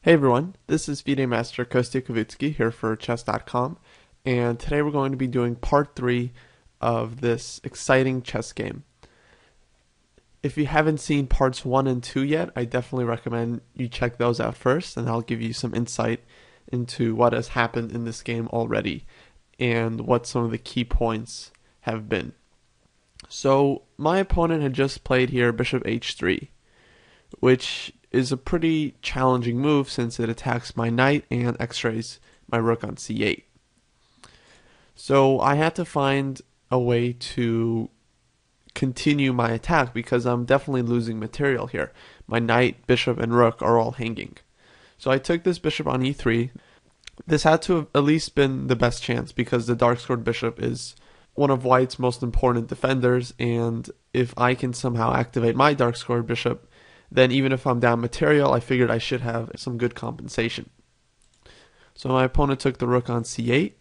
Hey everyone, this is FIDE Master Kostya Kavutskiy here for Chess.com, and today we're going to be doing part 3 of this exciting chess game. If you haven't seen parts 1 and 2 yet, I definitely recommend you check those out first, and I'll give you some insight into what has happened in this game already, and what some of the key points have been. So, my opponent had just played here bishop h3, which is a pretty challenging move since it attacks my knight and x-rays my rook on c8. So I had to find a way to continue my attack because I'm definitely losing material here. My knight, bishop, and rook are all hanging. So I took this bishop on e3. This had to have at least been the best chance because the dark-scored bishop is one of white's most important defenders, and if I can somehow activate my dark-scored bishop, then even if I'm down material, I figured I should have some good compensation. So my opponent took the rook on c8.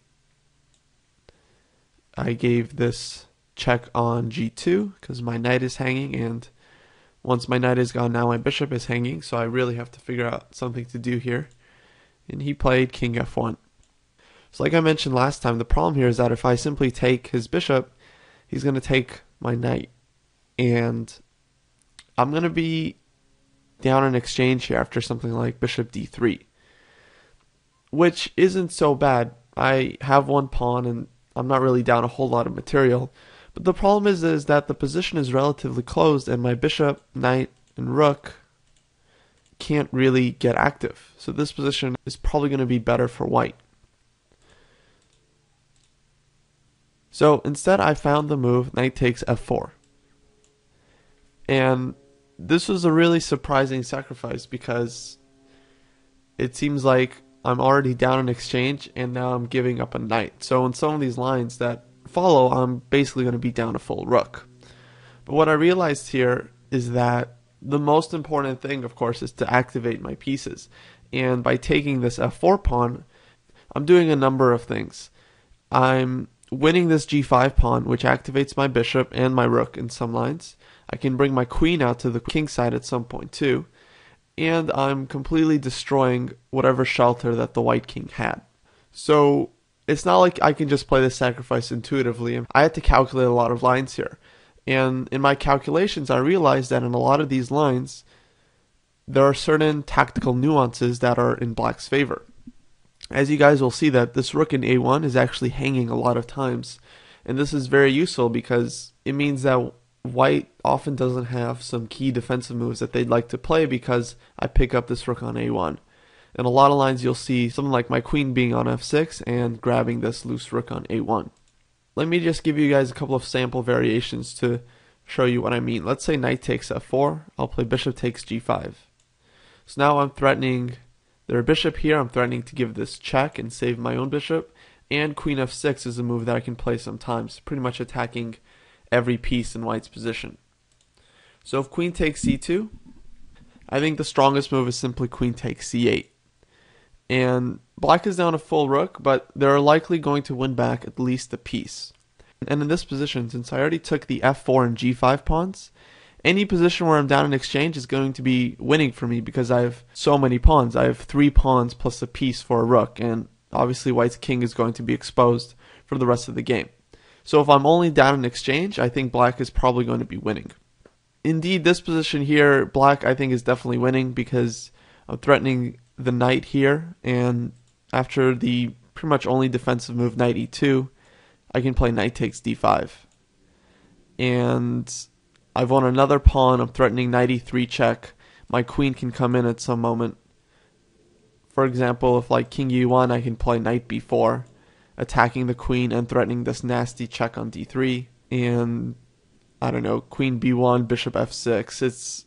I gave this check on g2 because my knight is hanging, and once my knight is gone, now my bishop is hanging, so I really have to figure out something to do here. And he played king f1. So like I mentioned last time, the problem here is that if I simply take his bishop, he's going to take my knight. And I'm going to be down an exchange here after something like bishop d3, which isn't so bad. I have one pawn and I'm not really down a whole lot of material, but the problem is that the position is relatively closed and my bishop, knight, and rook can't really get active. So this position is probably going to be better for white. So instead I found the move knight takes f4. And this was a really surprising sacrifice because it seems like I'm already down an exchange and now I'm giving up a knight. So in some of these lines that follow, I'm basically going to be down a full rook. But what I realized here is that the most important thing, of course, is to activate my pieces. And by taking this f4 pawn, I'm doing a number of things. I'm winning this g5 pawn, which activates my bishop and my rook in some lines. I can bring my queen out to the king side at some point too, and I'm completely destroying whatever shelter that the white king had. So it's not like I can just play this sacrifice intuitively. I had to calculate a lot of lines here, and in my calculations I realized that in a lot of these lines there are certain tactical nuances that are in black's favor. As you guys will see, that this rook in a1 is actually hanging a lot of times, and this is very useful because it means that white often doesn't have some key defensive moves that they'd like to play because I pick up this rook on a1. In a lot of lines you'll see something like my queen being on f6 and grabbing this loose rook on a1. Let me just give you guys a couple of sample variations to show you what I mean. Let's say knight takes f4, I'll play bishop takes g5. So now I'm threatening their bishop here, I'm threatening to give this check and save my own bishop, and queen f6 is a move that I can play sometimes, pretty much attacking every piece in white's position. So if queen takes c2, I think the strongest move is simply queen takes c8. And black is down a full rook, but they're likely going to win back at least a piece. And in this position, since I already took the f4 and g5 pawns, any position where I'm down in exchange is going to be winning for me because I have so many pawns. I have 3 pawns plus a piece for a rook, and obviously white's king is going to be exposed for the rest of the game. So if I'm only down in exchange, I think black is probably going to be winning. Indeed, this position here, black I think is definitely winning because I'm threatening the knight here, and after the pretty much only defensive move knight e2, I can play knight takes d5. And I've won another pawn, I'm threatening knight e3 check. My queen can come in at some moment. For example, if like king e1, I can play knight b4. Attacking the queen and threatening this nasty check on d3, and I don't know, queen b1, bishop f6.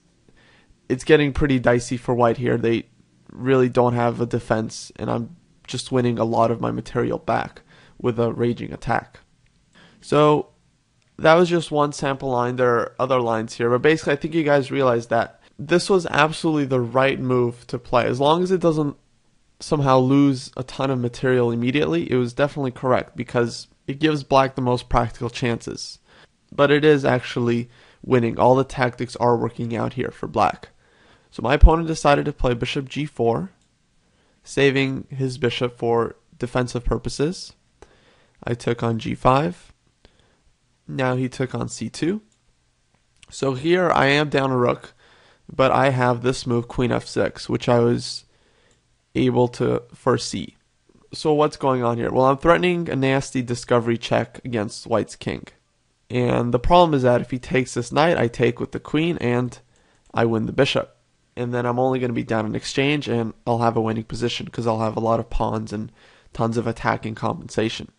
It's getting pretty dicey for white here. They really don't have a defense, and I'm just winning a lot of my material back with a raging attack. So that was just one sample line. There are other lines here, but basically I think you guys realize that this was absolutely the right move to play. As long as it doesn't somehow lose a ton of material immediately, it was definitely correct because it gives black the most practical chances. But it is actually winning. All the tactics are working out here for black. So my opponent decided to play bishop g4. saving his bishop for defensive purposes. I took on g5. Now he took on c2. So here I am down a rook, but I have this move, queen f6, which I was able to foresee. So what's going on here? Well, I'm threatening a nasty discovery check against white's king. And the problem is that if he takes this knight, I take with the queen and I win the bishop. And then I'm only going to be down in exchange and I'll have a winning position because I'll have a lot of pawns and tons of attacking compensation.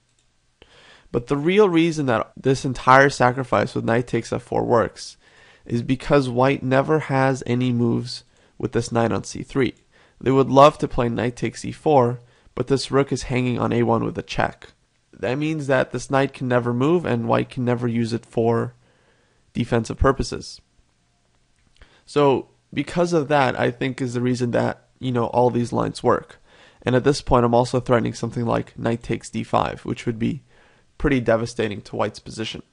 But the real reason that this entire sacrifice with knight takes f4 works is because white never has any moves with this knight on c3. They would love to play knight takes e4, but this rook is hanging on a1 with a check. That means that this knight can never move and white can never use it for defensive purposes. So because of that, I think is the reason that, all these lines work. And at this point, I'm also threatening something like knight takes d5, which would be pretty devastating to white's position.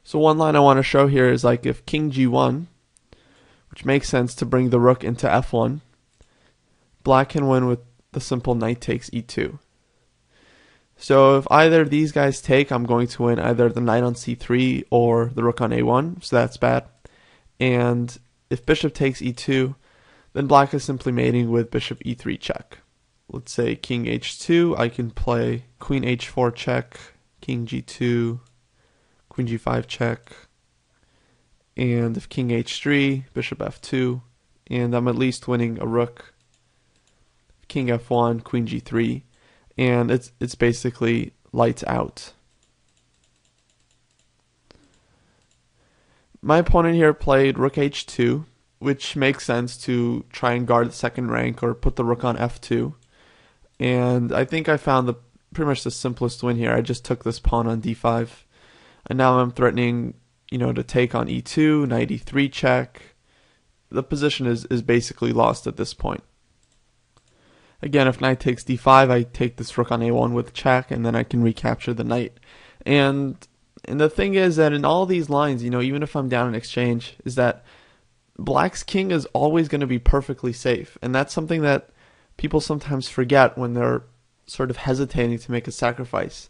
So one line I want to show here is like if king g1, which makes sense to bring the rook into f1, black can win with the simple knight takes e2. So if either of these guys take, I'm going to win either the knight on c3 or the rook on a1, so that's bad. And if bishop takes e2, then black is simply mating with bishop e3 check. Let's say king h2, I can play queen h4 check, king g2, queen g5 check, and if king h3, bishop f2, and I'm at least winning a rook, king f1, queen g3, and it's basically lights out. My opponent here played rook h2, which makes sense to try and guard the second rank or put the rook on f2. And I think I found pretty much the simplest win here. I just took this pawn on d5, and now I'm threatening, to take on e2, knight e3 check. The position is basically lost at this point. Again, if knight takes d5, I take this rook on a1 with check, and then I can recapture the knight. And the thing is that in all these lines, even if I'm down in exchange, is that black's king is always going to be perfectly safe. And that's something that people sometimes forget when they're sort of hesitating to make a sacrifice,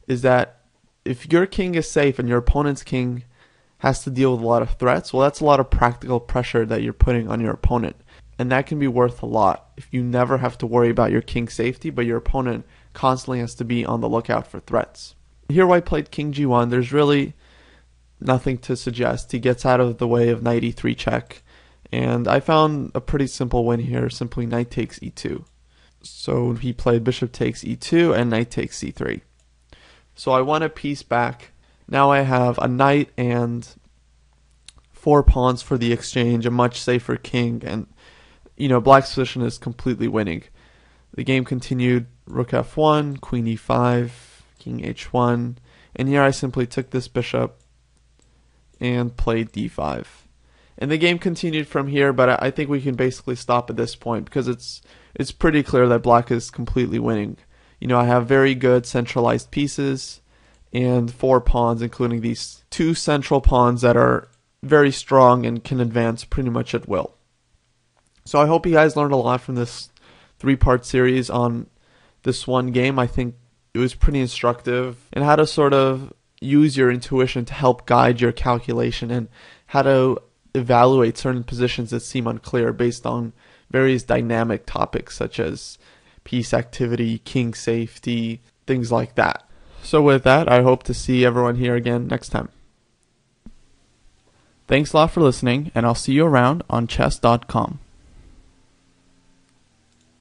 is that if your king is safe and your opponent's king has to deal with a lot of threats, well, that's a lot of practical pressure that you're putting on your opponent. And that can be worth a lot if you never have to worry about your king's safety, but your opponent constantly has to be on the lookout for threats. Here white played king g1. There's really nothing to suggest. He gets out of the way of knight e3 check. And I found a pretty simple win here, simply knight takes e2. So he played bishop takes e2 and knight takes c3. So I won a piece back. Now I have a knight and 4 pawns for the exchange, a much safer king, and black's position is completely winning. The game continued, rook f1, queen e5, king h1, and here I simply took this bishop and played d5. And the game continued from here, but I think we can basically stop at this point because it's pretty clear that black is completely winning. I have very good centralized pieces and 4 pawns, including these 2 central pawns that are very strong and can advance pretty much at will. So I hope you guys learned a lot from this 3-part series on this one game. I think it was pretty instructive and how to sort of use your intuition to help guide your calculation and how to evaluate certain positions that seem unclear based on various dynamic topics such as piece activity, king safety, things like that. So with that, I hope to see everyone here again next time. Thanks a lot for listening, and I'll see you around on Chess.com.